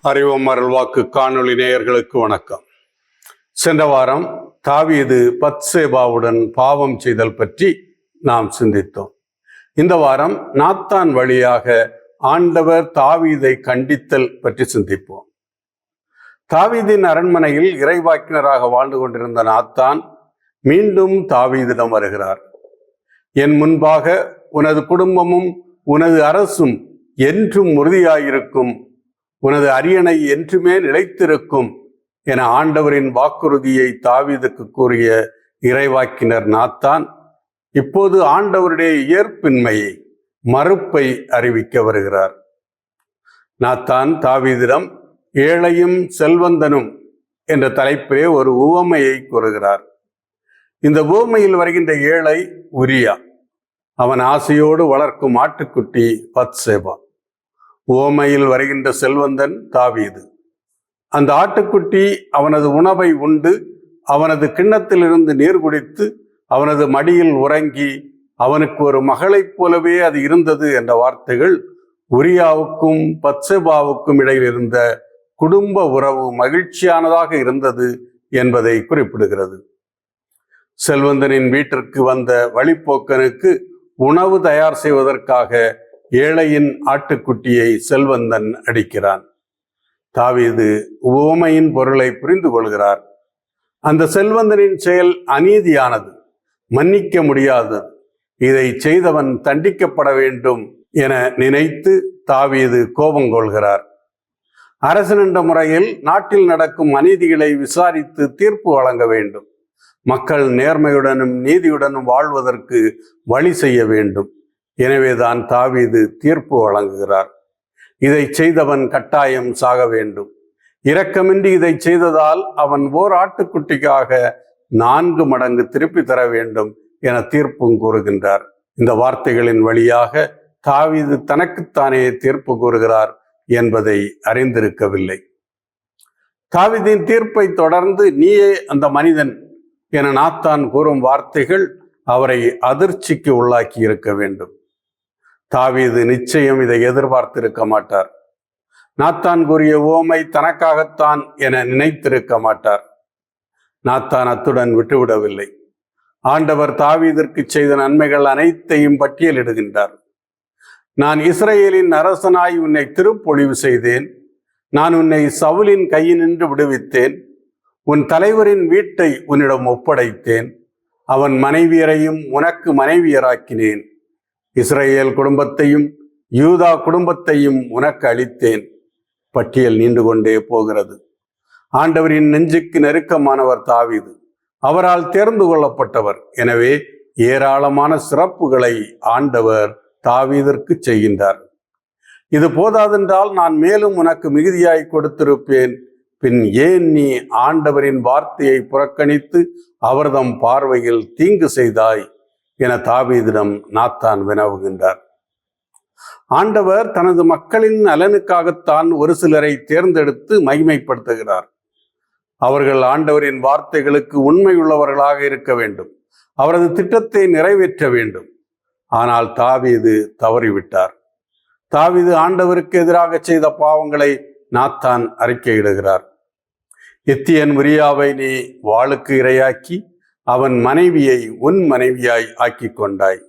அறிவோம் அருள்வாக்கு காணொளி நேயர்களுக்கு வணக்கம். சென்ற வாரம் தாவீது பத்சேபாவுடன் பாவம் செய்தல் பற்றி நாம் சிந்தித்தோம். இந்த வாரம் நாத்தான் வழியாக ஆண்டவர் தாவீதை கண்டித்தல் பற்றி சிந்திப்போம். தாவீதின் அரண்மனையில் இறைவாக்கினராக வாழ்ந்து கொண்டிருந்த நாத்தான் மீண்டும் தாவீதிடம் வருகிறார். என் முன்பாக உனது குடும்பமும் உனது அரசும் என்றும் உறுதியாயிருக்கும், உனது அரியணை என்றுமே நிலைத்திருக்கும் என ஆண்டவரின் வாக்குறுதியை தாவீதுக்கு கூறிய இறைவாக்கினர் நாத்தான் இப்போது ஆண்டவருடைய ஏற்பின்மையை, மறுப்பை அறிவிக்க வருகிறார். நாத்தான் தாவீதிடம் ஏழையும் செல்வந்தனும் என்ற தலைப்பிலே ஒரு உவமையை கூறுகிறார். இந்த உவமையில் வருகின்ற ஏழை உரியா, அவன் ஆசையோடு வளர்க்கும் ஆட்டுக்குட்டி பத்சேபா. உவமையில் வருகின்ற செல்வந்தன் தாவீது. அந்த ஆட்டுக்குட்டி அவனது உணவை உண்டு, அவனது கிண்ணத்திலிருந்து நீர் குடித்து, அவனது மடியில் உறங்கி, அவனுக்கு ஒரு மகளைப் போலவே அது இருந்தது என்ற வார்த்தைகள் உரியாவுக்கும் பத்சேபாவுக்கும் இடையில் இருந்த குடும்ப உறவு மகிழ்ச்சியானதாக இருந்தது என்பதை குறிப்பிடுகிறது. செல்வந்தனின் வீட்டிற்கு வந்த வழிப்போக்கனுக்கு உணவு தயார் செய்வதற்காக ஏழையின் ஆட்டுக்குட்டியை செல்வந்தன் அடிக்கிறான். தாவீது உவமையின் பொருளை புரிந்து கொள்கிறார். அந்த செல்வந்தனின் செயல் அநீதியானது, மன்னிக்க முடியாதது, இதை செய்தவன் தண்டிக்கப்பட வேண்டும் என நினைத்து தாவீது கோபம் கொள்கிறார். அரசன் என்ற முறையில் நாட்டில் நடக்கும் அநீதிகளை விசாரித்து தீர்ப்பு வழங்க வேண்டும். மக்கள் நேர்மையுடனும் நீதியுடனும் வாழ்வதற்கு வழி செய்ய வேண்டும். எனவேதான் தாவீது தீர்ப்பு வழங்குகிறார். இதை செய்தவன் கட்டாயம் சாக வேண்டும். இரக்கமின்றி இதை செய்ததால் அவன் ஓர் ஆட்டுக்குட்டிக்காக 4 மடங்கு திருப்பி தர வேண்டும் என தீர்ப்பும் கூறுகின்றார். இந்த வார்த்தைகளின் வழியாக தாவீது தனக்குத்தானே தீர்ப்பு கூறுகிறார் என்பதை அறிந்திருக்கவில்லை. தாவீதின் தீர்ப்பை தொடர்ந்து நீயே அந்த மனிதன் என நாத்தான் கூறும் வார்த்தைகள் அவரை அதிர்ச்சிக்கு உள்ளாக்கி இருக்க வேண்டும். தாவீது நிச்சயம் இதை எதிர்பார்த்திருக்க மாட்டார். நாத்தான் கூறிய உவமை தனக்காகத்தான் என நினைத்திருக்க மாட்டார். நாத்தான் அத்துடன் விட்டுவிடவில்லை. ஆண்டவர் தாவீதிற்கு செய்த நன்மைகள் அனைத்தையும் பட்டியலிடுகின்றார். நான் இஸ்ரவேலின் அரசனாய் உன்னை திருப்பொழிவு செய்தேன். நான் உன்னை சவுலின் கையினின்று விடுவித்தேன். உன் தலைவரின் வீட்டை உன்னிடம் ஒப்படைத்தேன். அவன் மனைவியரையும் உனக்கு மனைவியராக்கினேன். இஸ்ரவேல் குடும்பத்தையும் யூதா குடும்பத்தையும் உனக்கு அளித்தேன். பட்டியல் நீண்டு கொண்டே போகிறது. ஆண்டவரின் நெஞ்சுக்கு நெருக்கமானவர் தாவீது. அவரால் தேர்ந்து கொள்ளப்பட்டவர். எனவே ஏராளமான சிறப்புகளை ஆண்டவர் தாவீதிற்கு செய்கின்றார். இது போதாதென்றால் நான் மேலும் உனக்கு மிகுதியாய் கொடுத்திருப்பேன். பின் ஏன் நீ ஆண்டவரின் வார்த்தையை புறக்கணித்து அவர்தம் பார்வையில் தீங்கு செய்தாய் என தாவீதிடம் நாத்தான் வினவுகின்றார். ஆண்டவர் தனது மக்களின் நலனுக்காகத்தான் ஒரு சிலரை தேர்ந்தெடுத்து மகிமைப்படுத்துகிறார். அவர்கள் ஆண்டவரின் வார்த்தைகளுக்கு உண்மையுள்ளவர்களாக இருக்க வேண்டும். அவரது திட்டத்தை நிறைவேற்ற வேண்டும். ஆனால் தாவீது தவறிவிட்டார். தாவீது ஆண்டவருக்கு எதிராக செய்த பாவங்களை நாத்தான் அறிக்கையிடுகிறார். இத்தியன் உரியாவை நீ வாளுக்கு இரையாக்கி அவன் மனைவியை உன் மனைவியாய் ஆக்கி கொண்டாய்.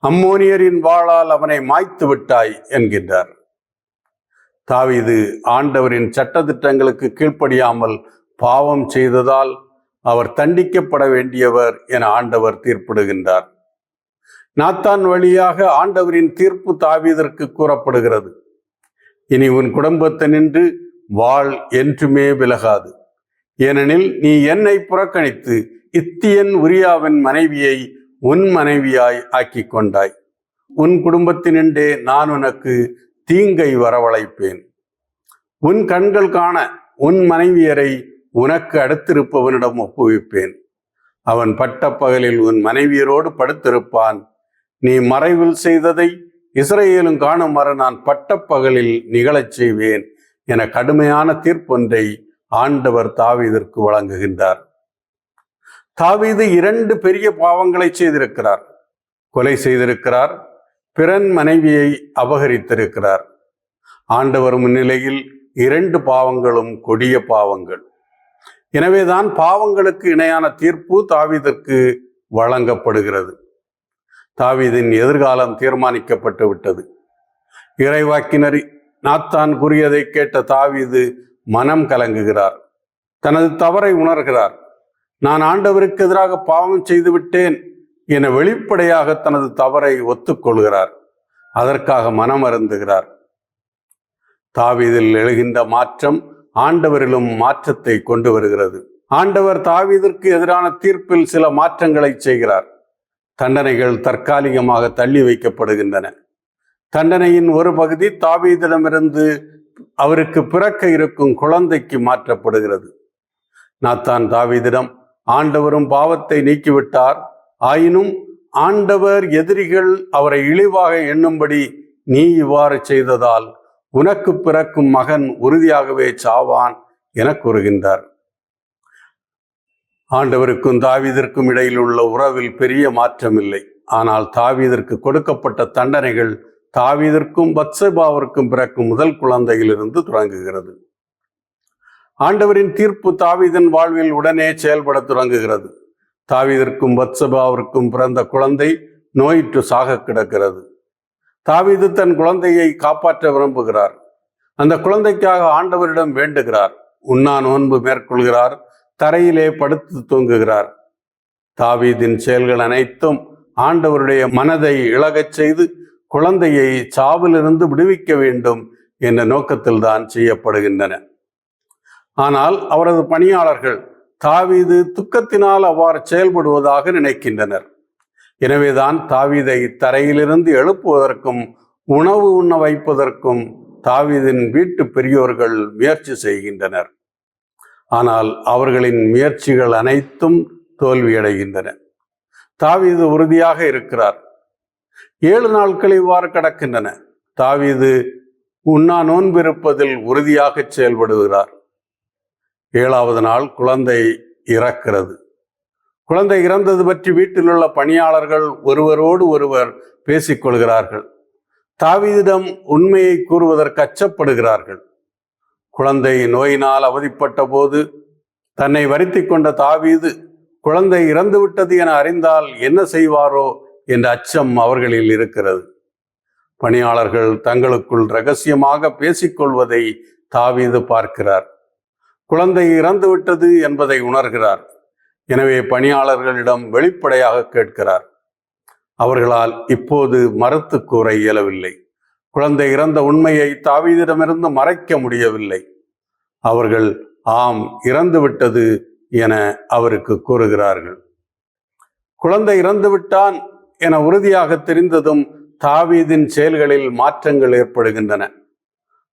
அம்மோனியரின் வாளால் அவனை மாய்த்து விட்டாய் என்கின்றார். தாவீது ஆண்டவரின் சட்டதிட்டங்களுக்கு கீழ்ப்படியாமல் பாவம் செய்ததால் அவர் தண்டிக்கப்பட வேண்டியவர் என ஆண்டவர் தீர்ப்பிடுகின்றார். நாத்தான் வழியாக ஆண்டவரின் தீர்ப்பு தாவீதிற்கு கூறப்படுகிறது. இனி உன் குடும்பத்தினின்று வாள் என்றுமே விலகாது. ஏனெனில் நீ என்னை புறக்கணித்து இத்தியன் உரியாவின் மனைவியை உன் மனைவியாய் ஆக்கி கொண்டாய். உன் குடும்பத்தினின்றே நான் உனக்கு தீங்கை வரவழைப்பேன். உன் கண்கள் காண உன் மனைவியரை உனக்கு அடுத்திருப்பவனிடம் ஒப்புவிப்பேன். அவன் பட்ட பகலில் உன் மனைவியரோடு படுத்திருப்பான். நீ மறைவில் செய்ததை இஸ்ரவேலும் காணுமாறு நான் பட்ட பகலில் நிகழச் செய்வேன் என கடுமையான தீர்ப்பொன்றை ஆண்டவர் தாவீதிற்கு வழங்குகின்றார். தாவீது 2 பெரிய பாவங்களை செய்திருக்கிறார். கொலை செய்திருக்கிறார், பிறன் மனைவியை அபகரித்திருக்கிறார். ஆண்டவர் முன்னிலையில் 2 பாவங்களும் கொடிய பாவங்கள். எனவேதான் பாவங்களுக்கு இணையான தீர்ப்பு தாவீதிற்கு வழங்கப்படுகிறது. தாவீதின் எதிர்காலம் தீர்மானிக்கப்பட்டு விட்டது. இறைவாக்கினர் நாத்தான் கூறியதை கேட்ட தாவீது மனம் கலங்குகிறார். தனது தவறை உணர்கிறார். நான் ஆண்டவருக்கு எதிராக பாவம் செய்து விட்டேன் என வெளிப்படையாக தனது தவறை ஒத்துக்கொள்கிறார். அதற்காக மனம் அருந்துகிறார். தாவீதில் எழுகின்ற மாற்றம் ஆண்டவரிலும் மாற்றத்தை கொண்டு வருகிறது. ஆண்டவர் தாவீதிற்கு எதிரான தீர்ப்பில் சில மாற்றங்களை செய்கிறார். தண்டனைகள் தற்காலிகமாக தள்ளி வைக்கப்படுகின்றன. தண்டனையின் ஒரு பகுதி தாவீதிடமிருந்து அவருக்கு பிறக்க இருக்கும் குழந்தைக்கு மாற்றப்படுகிறது. நாத்தான் தாவீதிடம், ஆண்டவரும் பாவத்தை நீக்கிவிட்டார், ஆயினும் ஆண்டவர் எதிரிகள் அவரை இழிவாக எண்ணும்படி நீ இவ்வாறு செய்ததால் உனக்கு பிறக்கும் மகன் உறுதியாகவே சாவான் என கூறுகின்றார். ஆண்டவருக்கும் தாவீதிற்கும் இடையில் உள்ள உறவில் பெரிய மாற்றம் இல்லை. ஆனால் தாவீதிற்கு கொடுக்கப்பட்ட தண்டனைகள் தாவீதிற்கும் பத்சேபாவிற்கும் பிறக்கும் முதல் குழந்தையிலிருந்து தொடங்குகிறது. ஆண்டவரின் தீர்ப்பு தாவீதின் வாழ்வில் உடனே செயல்பட தொடங்குகிறது. தாவீதிற்கும் பத்சேபாவிற்கும் பிறந்த குழந்தை நோயிற்று சாக கிடக்கிறது. தாவீது தன் குழந்தையை காப்பாற்ற விரும்புகிறார். அந்த குழந்தைக்காக ஆண்டவரிடம் வேண்டுகிறார். உண்ணா நோன்பு மேற்கொள்கிறார். தரையிலே படுத்து தூங்குகிறார். தாவீதின் செயல்கள் அனைத்தும் ஆண்டவருடைய மனதை இளகச் செய்து குழந்தையை சாவிலிருந்து விடுவிக்க வேண்டும் என்ற நோக்கத்தில் தான் செய்யப்படுகின்றன. ஆனால் அவரது பணியாளர்கள் தாவீது துக்கத்தினால் அவ்வாறு செயல்படுவதாக நினைக்கின்றனர். எனவேதான் தாவீதை தரையிலிருந்து எழுப்புவதற்கும் உணவு உண்ண வைப்பதற்கும் தாவீதின் வீட்டு பெரியோர்கள் முயற்சி செய்கின்றனர். ஆனால் அவர்களின் முயற்சிகள் அனைத்தும் தோல்வியடைகின்றன. தாவீது உறுதியாக இருக்கிறார். 7 நாட்கள் இவ்வாறு கடக்கின்றன. தாவீது உண்ணா நோன்பிருப்பதில் உறுதியாக செயல்படுகிறார். 7வது நாள் குழந்தை இறக்கிறது. குழந்தை இறந்தது பற்றி வீட்டில் உள்ள பணியாளர்கள் ஒருவரோடு ஒருவர் பேசிக்கொள்கிறார்கள். தாவீதிடம் உண்மையை கூறுவதற்கு அச்சப்படுகிறார்கள். குழந்தை நோயினால் அவதிப்பட்ட போது தன்னை வருத்தி கொண்ட தாவீது குழந்தை இறந்துவிட்டது என அறிந்தால் என்ன செய்வாரோ என்ற அச்சம் அவர்களில் இருக்கிறது. பணியாளர்கள் தங்களுக்குள் இரகசியமாக பேசிக்கொள்வதை தாவீது பார்க்கிறார். குழந்தை இறந்துவிட்டது என்பதை உணர்கிறார். எனவே பணியாளர்களிடம் வெளிப்படையாக கேட்கிறார். அவர்களால் இப்போது மறுத்து கூற இயலவில்லை. குழந்தை இறந்த உண்மையை தாவீதிடமிருந்து மறைக்க முடியவில்லை. அவர்கள் ஆம், இறந்துவிட்டது என அவருக்கு கூறுகிறார்கள். குழந்தை இறந்துவிட்டான் என உறுதியாக தெரிந்ததும் தாவீதின் செயல்களில் மாற்றங்கள் ஏற்படுகின்றன.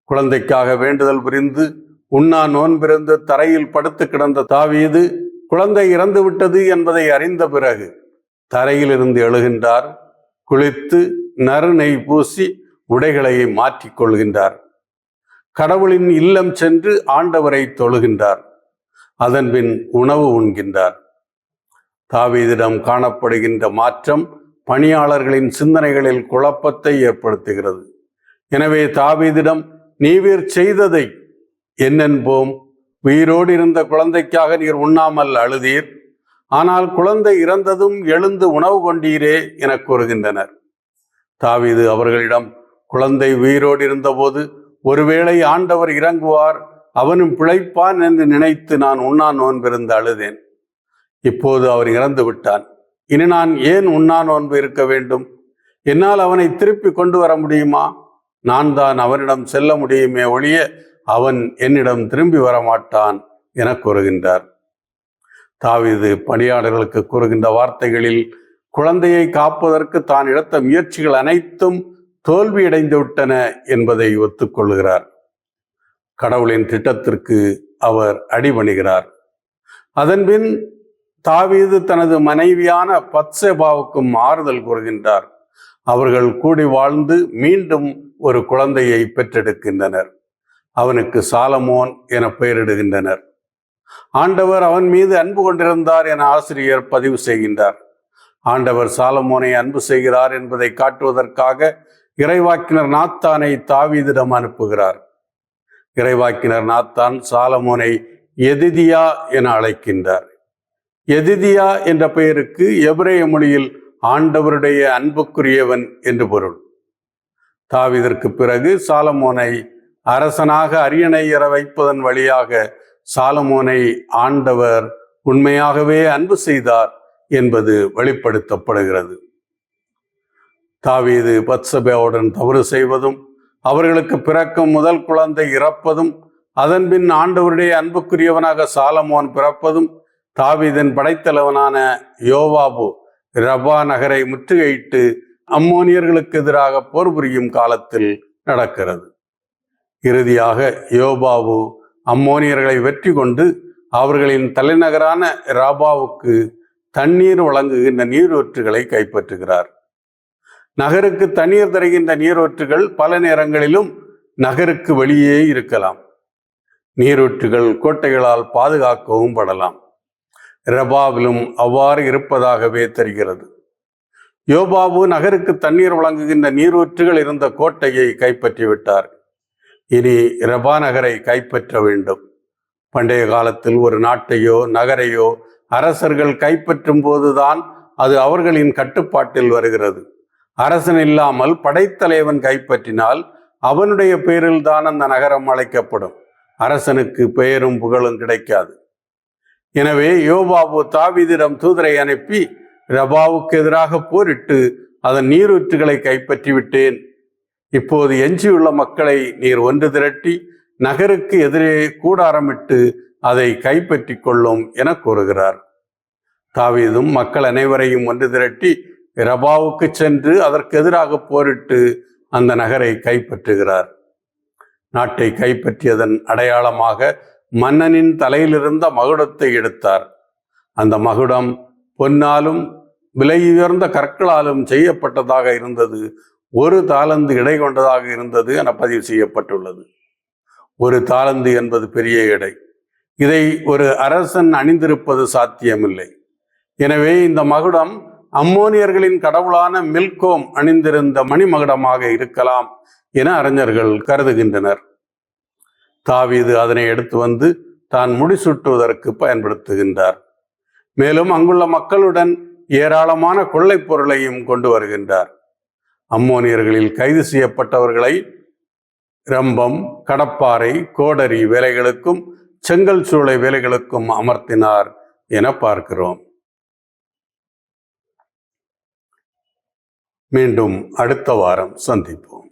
குழந்தைக்காக வேண்டுதல் புரிந்து உண்ணா நோன்பிருந்து தரையில் படுத்து கிடந்த தாவீது குழந்தை இறந்துவிட்டது என்பதை அறிந்த பிறகு தரையிலிருந்து எழுகின்றார். குளித்து நறுநெய் பூசி உடைகளை மாற்றிக்கொள்கின்றார். கடவுளின் இல்லம் சென்று ஆண்டவரை தொழுகின்றார். அதன்பின் உணவு உண்கின்றார். தாவீதிடம் காணப்படுகின்ற மாற்றம் பணியாளர்களின் சிந்தனைகளில் குழப்பத்தை ஏற்படுத்துகிறது. எனவே தாவீதிடம், நீர் செய்ததை என்னென்போம்? உயிரோடு இருந்த குழந்தைக்காக நீர் உண்ணாமல் அழுதீர், ஆனால் குழந்தை இறந்ததும் எழுந்து உணவு கொண்டீரே என கூறுகின்றனர். தாவீது அவர்களிடம், குழந்தை உயிரோடு இருந்தபோது ஒருவேளை ஆண்டவர் இறங்குவார், அவனும் பிழைப்பான் என்று நினைத்து நான் உண்ணா நோன்பிருந்து அழுதேன். இப்போது அவர் இறந்து விட்டான். இனி நான் ஏன் உண்ணா நோன்பு இருக்க வேண்டும்? என்னால் அவனை திருப்பி கொண்டு வர முடியுமா? நான் தான் அவனிடம் செல்ல முடியுமே ஒழிய அவன் என்னிடம் திரும்பி வரமாட்டான் என கூறுகின்றார். தாவீது பணியாளர்களுக்கு கூறுகின்ற வார்த்தைகளில் குழந்தையை காப்பதற்கு தான் எடுத்த முயற்சிகள் அனைத்தும் தோல்வியடைந்து விட்டன என்பதை ஒத்துக்கொள்கிறார். கடவுளின் திட்டத்திற்கு அவர் அடிபணிகிறார். அதன்பின் தாவீது தனது மனைவியான பத்சேபாவுக்கும் ஆறுதல் கூறுகின்றார். அவர்கள் கூடி வாழ்ந்து மீண்டும் ஒரு குழந்தையை பெற்றெடுக்கின்றனர். அவனுக்கு சாலமோன் என பெயரிடுகின்றனர். ஆண்டவர் அவன் மீது அன்பு கொண்டிருந்தார் என ஆசிரியர் பதிவு செய்கின்றார். ஆண்டவர் சாலமோனை அன்பு செய்கிறார் என்பதை காட்டுவதற்காக இறைவாக்கினர் நாத்தானை தாவீதிடம் அனுப்புகிறார். இறைவாக்கினர் நாத்தான் சாலமோனை எதிதியா என அழைக்கின்றார். எதிதியா என்ற பெயருக்கு எபிரேய மொழியில் ஆண்டவருடைய அன்புக்குரியவன் என்று பொருள். தாவீதிற்கு பிறகு சாலமோனை அரசனாக அரியணை ஏற வைப்பதன் வழியாக சாலமோனை ஆண்டவர் உண்மையாகவே அன்பு செய்தார் என்பது வெளிப்படுத்தப்படுகிறது. தாவீது பத்சபேவுடன் தவறு செய்வதும், அவர்களுக்கு பிறக்கும் முதல் குழந்தை இறப்பதும், அதன்பின் ஆண்டவருடைய அன்புக்குரியவனாக சாலமோன் பிறப்பதும், தாவீதின் படைத்தலைவனான யோவாபு ரபா நகரை முற்றுகையிட்டு அம்மோனியர்களுக்கு எதிராக போர் புரியும் காலத்தில் நடக்கிறது. இறுதியாக யோவாபு அம்மோனியர்களை வெற்றி கொண்டு அவர்களின் தலைநகரான ராபாவுக்கு தண்ணீர் வழங்குகின்ற நீரூற்றுகளை கைப்பற்றுகிறார். நகருக்கு தண்ணீர் தருகின்ற நீரூற்றுகள் பல நேரங்களிலும் நகருக்கு வெளியே இருக்கலாம். நீரூற்றுகள் கோட்டைகளால் பாதுகாக்கவும் படலாம். ரபாவிலும் அவ்வாறு இருப்பதாகவே தெரிகிறது. யோவாபு நகருக்கு தண்ணீர் வழங்குகின்ற நீரூற்றுகள் இருந்த கோட்டையை கைப்பற்றிவிட்டார். இனி ரபா நகரை கைப்பற்ற வேண்டும். பண்டைய காலத்தில் ஒரு நாட்டையோ நகரையோ அரசர்கள் கைப்பற்றும் போதுதான் அது அவர்களின் கட்டுப்பாட்டில் வருகிறது. அரசன் இல்லாமல் படைத்தலைவன் கைப்பற்றினால் அவனுடைய பெயரில் தான் அந்த நகரம் அழைக்கப்படும். அரசனுக்கு பெயரும் புகழும் கிடைக்காது. எனவே யோவாபு தாவீதிடம் தூதரை அனுப்பி, ரபாவுக்கு எதிராக போரிட்டு அதன் நீரூற்றுகளை கைப்பற்றி விட்டேன். இப்போது எஞ்சியுள்ள மக்களை நீர் ஒன்று திரட்டி நகருக்கு எதிரே கூடாரமிட்டு அதை கைப்பற்றி கொள்ளும் என கூறுகிறார். தாவீதும் மக்கள் அனைவரையும் ஒன்று திரட்டி ரபாவுக்கு சென்று அதற்கு எதிராக போரிட்டு அந்த நகரை கைப்பற்றுகிறார். நாட்டை கைப்பற்றியதன் அடையாளமாக மன்னனின் தலையிலிருந்த மகுடத்தை எடுத்தார். அந்த மகுடம் பொன்னாலும் விலையுயர்ந்த கற்களாலும் செய்யப்பட்டதாக இருந்தது. 1 தாலந்து எடை கொண்டதாக இருந்தது என பதிவு செய்யப்பட்டுள்ளது. 1 தாலந்து என்பது பெரிய எடை. இதை ஒரு அரசன் அணிந்திருப்பது சாத்தியமில்லை. எனவே இந்த மகுடம் அம்மோனியர்களின் கடவுளான மில்கோம் அணிந்திருந்த மணிமகுடமாக இருக்கலாம் என அறிஞர்கள் கருதுகின்றனர். தாவீது அதனை எடுத்து வந்து தான் முடிசூட்டுவதற்கு பயன்படுத்துகின்றார். மேலும் அங்குள்ள மக்களுடன் ஏராளமான கொள்ளை பொருளையும் கொண்டு வருகின்றார். அம்மோனியர்களில் கைது செய்யப்பட்டவர்களை ரம்பம், கடப்பாறை, கோடரி வேலைகளுக்கும் செங்கல் சூளை வேலைகளுக்கும் அமர்த்தினார் என பார்க்கிறோம். மீண்டும் அடுத்த வாரம் சந்திப்போம்.